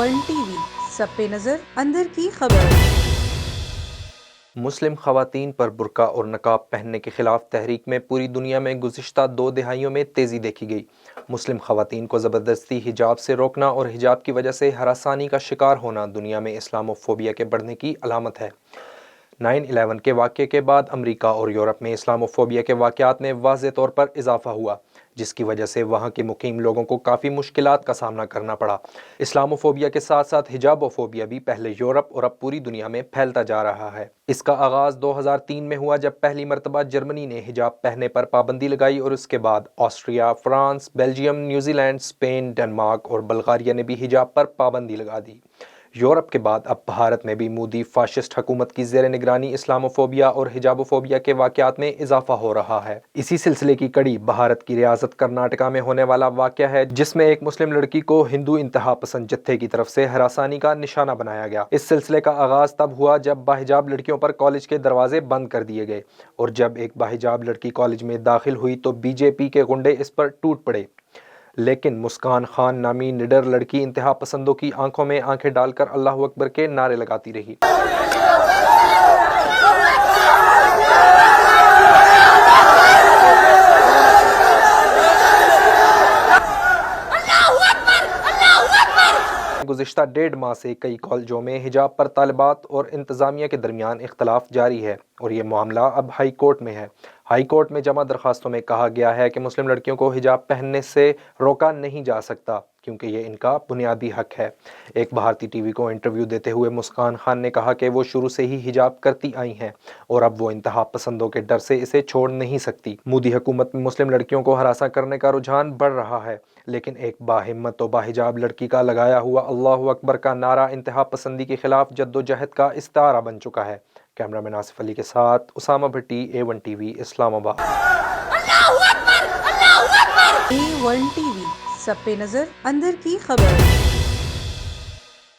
One T V, سب پہ نظر اندر کی خبر۔ مسلم خواتین پر برقع اور نقاب پہننے کے خلاف تحریک میں پوری دنیا میں گزشتہ 2 دہائیوں میں تیزی دیکھی گئی۔ مسلم خواتین کو زبردستی حجاب سے روکنا اور حجاب کی وجہ سے ہراسانی کا شکار ہونا دنیا میں اسلامو فوبیا کے بڑھنے کی علامت ہے۔ 9/11 کے واقعے کے بعد امریکہ اور یورپ میں اسلامو فوبیا کے واقعات میں واضح طور پر اضافہ ہوا، جس کی وجہ سے وہاں کے مقیم لوگوں کو کافی مشکلات کا سامنا کرنا پڑا۔ اسلامو فوبیا کے ساتھ ساتھ حجاب فوبیا بھی پہلے یورپ اور اب پوری دنیا میں پھیلتا جا رہا ہے۔ اس کا آغاز 2003 میں ہوا جب پہلی مرتبہ جرمنی نے حجاب پہننے پر پابندی لگائی اور اس کے بعد Austria, France, Belgium, New Zealand, Spain, Denmark اور بلغاریہ نے بھی حجاب پر پابندی لگا دی۔ یورپ کے بعد اب بھارت میں بھی مودی فاشسٹ حکومت کی زیر نگرانی اسلامو فوبیا اور حجاب فوبیا کے واقعات میں اضافہ ہو رہا ہے۔ اسی سلسلے کی کڑی بھارت کی ریاست کرناٹکا میں ہونے والا واقعہ ہے، جس میں ایک مسلم لڑکی کو ہندو انتہا پسند جتھے کی طرف سے ہراسانی کا نشانہ بنایا گیا۔ اس سلسلے کا آغاز تب ہوا جب باحجاب لڑکیوں پر کالج کے دروازے بند کر دیے گئے، اور جب ایک باحجاب لڑکی کالج میں داخل ہوئی تو BJP کے غنڈے اس پر ٹوٹ پڑے، لیکن مسکان خان نامی نڈر لڑکی انتہا پسندوں کی آنکھوں میں آنکھیں ڈال کر اللہ اکبر کے نعرے لگاتی رہی۔ گزشتہ 1.5 ماہ سے کئی کالجوں میں حجاب پر طالبات اور انتظامیہ کے درمیان اختلاف جاری ہے، اور یہ معاملہ اب ہائی کورٹ میں ہے۔ ہائی کورٹ میں جمع درخواستوں میں کہا گیا ہے کہ مسلم لڑکیوں کو حجاب پہننے سے روکا نہیں جا سکتا کیونکہ یہ ان کا بنیادی حق ہے۔ ایک بھارتی ٹی وی کو انٹرویو دیتے ہوئے مسکان خان نے کہا کہ وہ شروع سے ہی حجاب کرتی آئی ہیں اور اب وہ انتہا پسندوں کے ڈر سے اسے چھوڑ نہیں سکتی۔ مودی حکومت میں مسلم لڑکیوں کو ہراساں کرنے کا رجحان بڑھ رہا ہے، لیکن ایک باہمت و باحجاب لڑکی کا لگایا ہوا اللہ اکبر کا نعرہ انتہا پسندی کے خلاف جدوجہد کا استعارہ بن چکا ہے۔ کیمرہ مین آصف علی کے ساتھ اسامہ بھٹی، A1 TV، اسلام آباد۔ A1 ٹی وی، سب پہ نظر اندر کی خبر۔